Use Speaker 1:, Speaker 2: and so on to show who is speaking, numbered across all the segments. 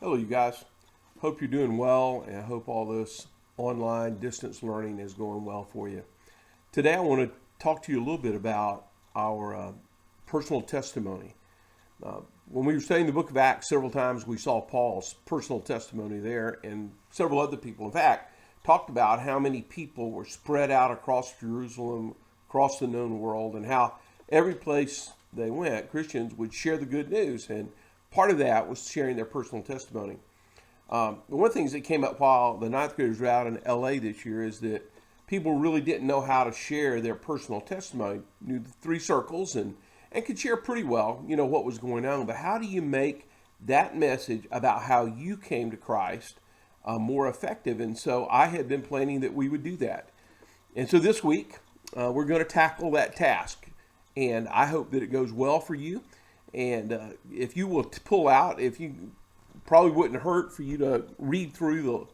Speaker 1: Hello, you guys. Hope you're doing well, and I hope all this online distance learning is going well for you. Today, I want to talk to you a little bit about our personal testimony. When we were studying the book of Acts, several times we saw Paul's personal testimony there, and several other people, in fact, talked about how many people were spread out across Jerusalem, across the known world, and how every place they went, Christians would share the good news. And part of that was sharing their personal testimony. One of the things that came up while the ninth graders were out in LA this year is that people really didn't know how to share their personal testimony. Knew the three circles and could share pretty well, what was going on. But how do you make that message about how you came to Christ more effective? And so I had been planning that we would do that. And so this week, we're going to tackle that task. And I hope that it goes well for you. And if you will pull out, probably wouldn't hurt for you to read through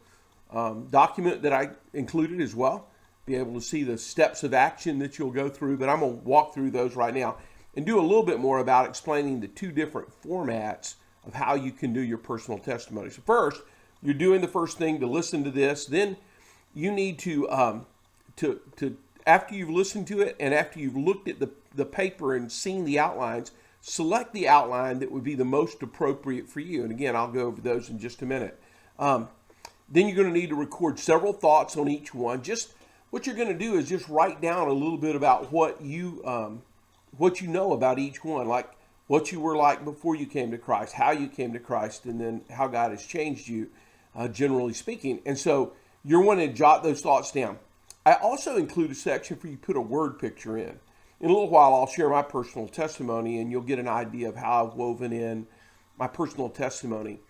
Speaker 1: the document that I included as well, be able to see the steps of action that you'll go through. But I'm going to walk through those right now and do a little bit more about explaining the two different formats of how you can do your personal testimony. So first, you're doing the first thing to listen to this. Then you need to after you've listened to it and after you've looked at the paper and seen the outlines, select the outline that would be the most appropriate for you. And again, I'll go over those in just a minute. Then you're going to need to record several thoughts on each one. Just what you're going to do is just write down a little bit about what you know about each one, like what you were like before you came to Christ, how you came to Christ, and then how God has changed you, generally speaking. And so you're wanting to jot those thoughts down. I also include a section for you to put a word picture in. In a little while, I'll share my personal testimony, and you'll get an idea of how I've woven in my personal testimony,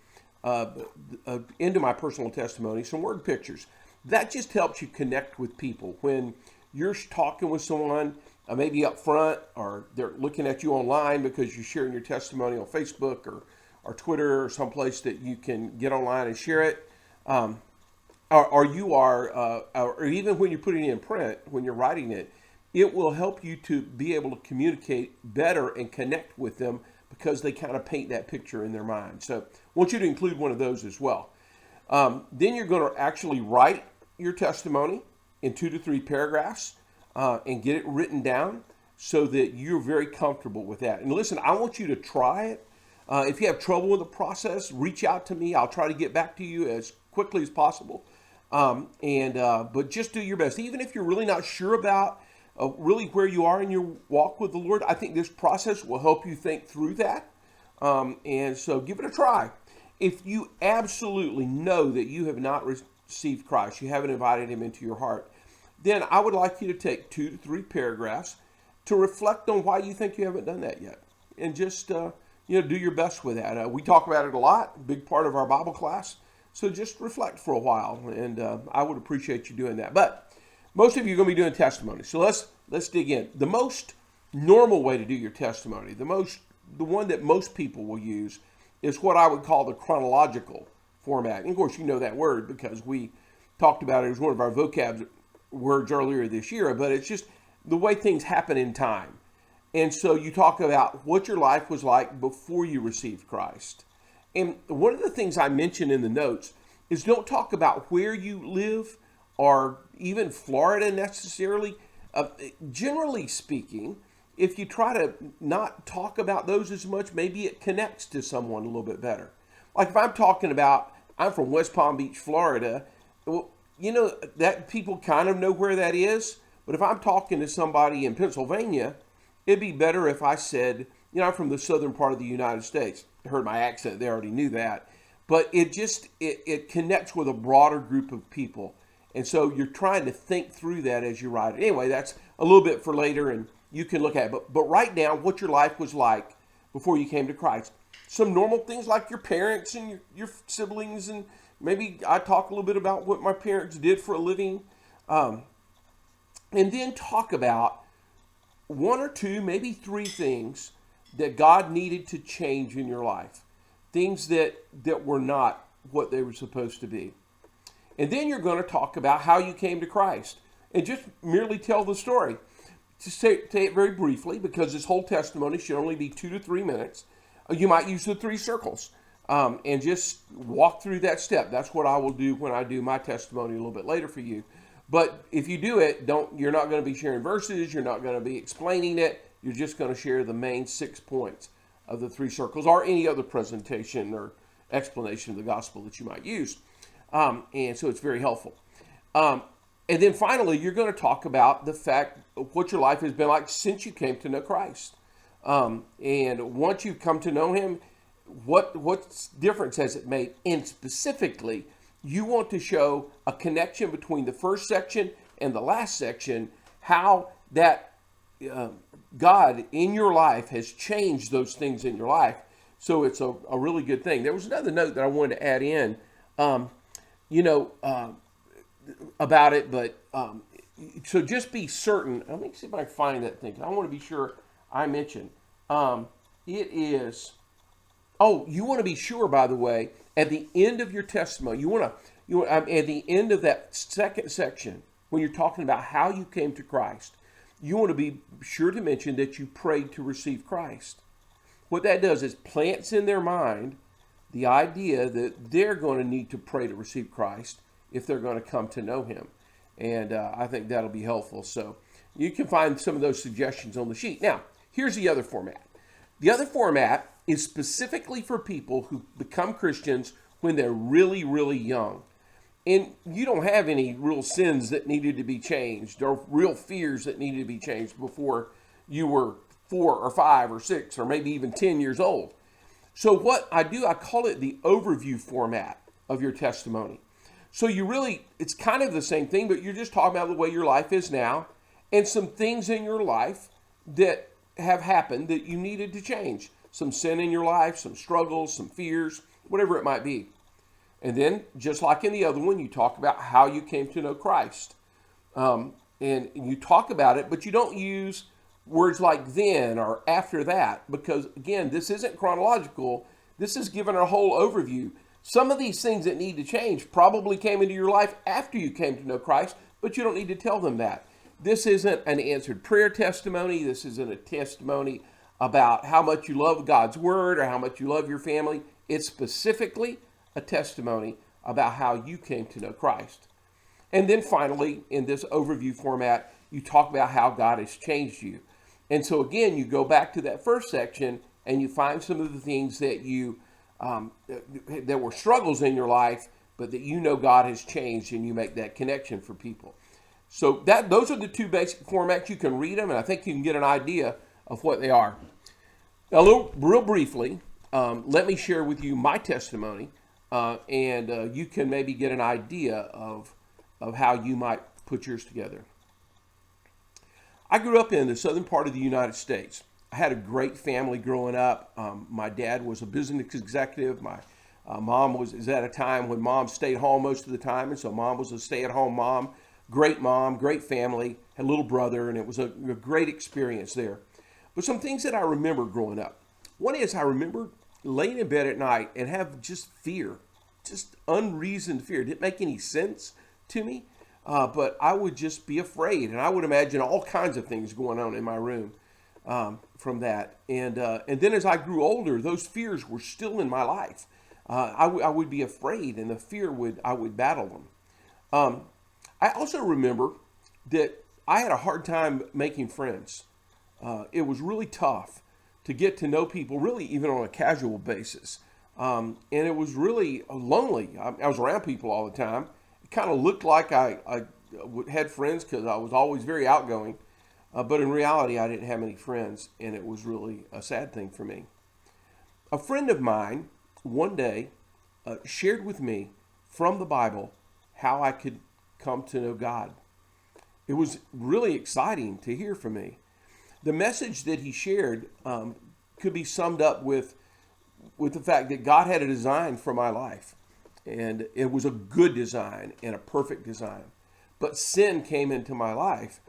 Speaker 1: into my personal testimony, some word pictures. That just helps you connect with people. When you're talking with someone, maybe up front, or they're looking at you online because you're sharing your testimony on Facebook or Twitter or someplace that you can get online and share it, or even when you're putting it in print, when you're writing it, it will help you to be able to communicate better and connect with them because they kind of paint that picture in their mind. So I want you to include one of those as well. Then you're going to actually write your testimony in 2 to 3 paragraphs and get it written down so that you're very comfortable with that. And listen, I want you to try it. If you have trouble with the process, reach out to me. I'll try to get back to you as quickly as possible. But just do your best. Even if you're really not sure about really where you are in your walk with the Lord, I think this process will help you think through that. And so give it a try. If you absolutely know that you have not received Christ, you haven't invited him into your heart, then I would like you to take 2 to 3 paragraphs to reflect on why you think you haven't done that yet. And just, do your best with that. We talk about it a lot, big part of our Bible class. So just reflect for a while, and I would appreciate you doing that. But most of you are going to be doing testimony. So let's dig in. The most normal way to do your testimony, the one that most people will use, is what I would call the chronological format. And of course, you know that word because we talked about it as one of our vocab words earlier this year, but it's just the way things happen in time. And so you talk about what your life was like before you received Christ. And one of the things I mentioned in the notes is don't talk about where you live or even Florida necessarily. Generally speaking, if you try to not talk about those as much, maybe it connects to someone a little bit better. Like if I'm talking about, I'm from West Palm Beach, Florida, well, that people kind of know where that is. But if I'm talking to somebody in Pennsylvania, it'd be better if I said, I'm from the southern part of the United States. I heard my accent, they already knew that. But it connects with a broader group of people. And so you're trying to think through that as you write it. Anyway, that's a little bit for later, and you can look at it. But write down what your life was like before you came to Christ. Some normal things like your parents and your siblings, and maybe I talk a little bit about what my parents did for a living. And then talk about 1 or 2, maybe 3 things that God needed to change in your life. Things that were not what they were supposed to be. And then you're going to talk about how you came to Christ. And just merely tell the story. To say it very briefly, because this whole testimony should only be 2 to 3 minutes. You might use the 3 circles. and just walk through that step. That's what I will do when I do my testimony a little bit later for you. But if you do it, you're not going to be sharing verses. You're not going to be explaining it. You're just going to share the main 6 points of the 3 circles, or any other presentation or explanation of the gospel that you might use. And so it's very helpful. And then finally, you're going to talk about the fact of what your life has been like since you came to know Christ. And once you've come to know him, what difference has it made? And specifically, you want to show a connection between the first section and the last section, how that God in your life has changed those things in your life. So it's a really good thing. There was another note that I wanted to add in, about it, but so just be certain. Let me see if I can find that thing. I want to be sure I mentioned. It is. Oh, you want to be sure, by the way, at the end of your testimony, at the end of that second section, when you're talking about how you came to Christ, you want to be sure to mention that you prayed to receive Christ. What that does is plants in their mind the idea that they're going to need to pray to receive Christ if they're going to come to know him. And I think that'll be helpful. So you can find some of those suggestions on the sheet. Now, here's the other format. The other format is specifically for people who become Christians when they're really, really young. And you don't have any real sins that needed to be changed or real fears that needed to be changed before you were 4 or 5 or 6 or maybe even 10 years old. So what I do, I call it the overview format of your testimony. So it's kind of the same thing, but you're just talking about the way your life is now and some things in your life that have happened that you needed to change. Some sin in your life, some struggles, some fears, whatever it might be. And then, just like in the other one, you talk about how you came to know Christ. And you talk about it, but you don't use words like then or after that, because again, this isn't chronological. This is given a whole overview. Some of these things that need to change probably came into your life after you came to know Christ, but you don't need to tell them that. This isn't an answered prayer testimony. This isn't a testimony about how much you love God's word or how much you love your family. It's specifically a testimony about how you came to know Christ. And then finally, in this overview format, you talk about how God has changed you. And so again, you go back to that first section and you find some of the things that that were struggles in your life, but that you know God has changed, and you make that connection for people. So those are the 2 basic formats. You can read them, and I think you can get an idea of what they are. Now, real briefly, let me share with you my testimony, and you can maybe get an idea of how you might put yours together. I grew up in the southern part of the United States. I had a great family growing up. My dad was a business executive. My mom was at a time when mom stayed home most of the time, and so mom was a stay-at-home mom. Mom, great family, had a little brother, and it was a great experience there. But some things that I remember growing up. One is I remember laying in bed at night and have just fear, just unreasoned fear. It didn't make any sense to me, but I would just be afraid, and I would imagine all kinds of things going on in my room from that. And then as I grew older, those fears were still in my life. I would be afraid, and the fear I would battle them. I also remember that I had a hard time making friends. It was really tough to get to know people, really even on a casual basis. And it was really lonely. I was around people all the time. It kind of looked like I had friends because I was always very outgoing. But in reality, I didn't have many friends, and it was really a sad thing for me. A friend of mine one day shared with me from the Bible how I could come to know God. It was really exciting to hear from me. The message that he shared could be summed up with the fact that God had a design for my life, and it was a good design and a perfect design. But sin came into my life,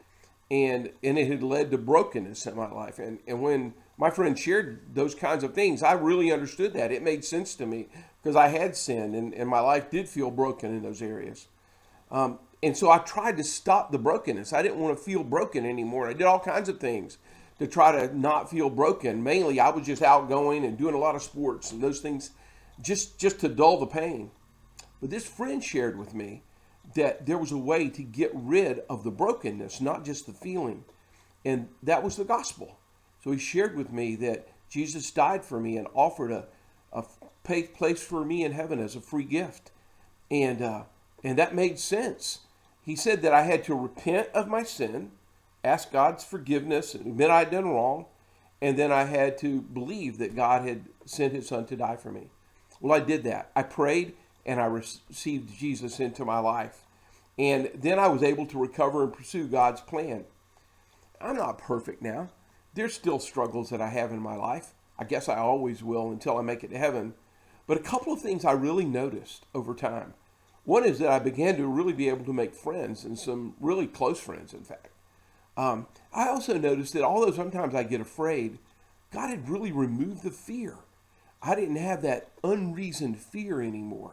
Speaker 1: and it had led to brokenness in my life. And when my friend shared those kinds of things, I really understood that. It made sense to me because I had sinned, and my life did feel broken in those areas. And so I tried to stop the brokenness. I didn't want to feel broken anymore. I did all kinds of things to try to not feel broken. Mainly, I was just outgoing and doing a lot of sports, and those things just to dull the pain. But this friend shared with me that there was a way to get rid of the brokenness, not just the feeling. And that was the gospel. So he shared with me that Jesus died for me and offered a place for me in heaven as a free gift. And that made sense. He said that I had to repent of my sin, ask God's forgiveness, and admit I'd done wrong. And then I had to believe that God had sent his son to die for me. Well, I did that. I prayed and I received Jesus into my life. And then I was able to recover and pursue God's plan. I'm not perfect now. There's still struggles that I have in my life. I guess I always will until I make it to heaven. But a couple of things I really noticed over time. One is that I began to really be able to make friends, and some really close friends, in fact. I also noticed that although sometimes I get afraid, God had really removed the fear. I didn't have that unreasoned fear anymore.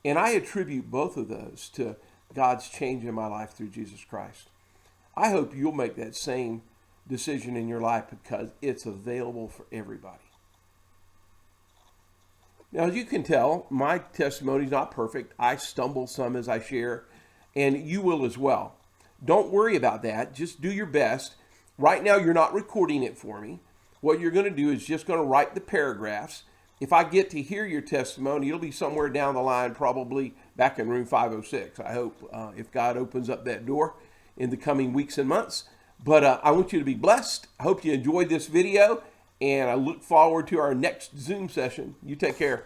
Speaker 1: And I attribute both of those to God's change in my life through Jesus Christ. I hope you'll make that same decision in your life because it's available for everybody. Now, as you can tell, my testimony is not perfect. I stumble some as I share, and you will as well. Don't worry about that. Just do your best. Right now, you're not recording it for me. What you're going to do is just going to write the paragraphs. If I get to hear your testimony, it'll be somewhere down the line, probably back in room 506. I hope, if God opens up that door in the coming weeks and months. But I want you to be blessed. I hope you enjoyed this video, and I look forward to our next Zoom session. You take care.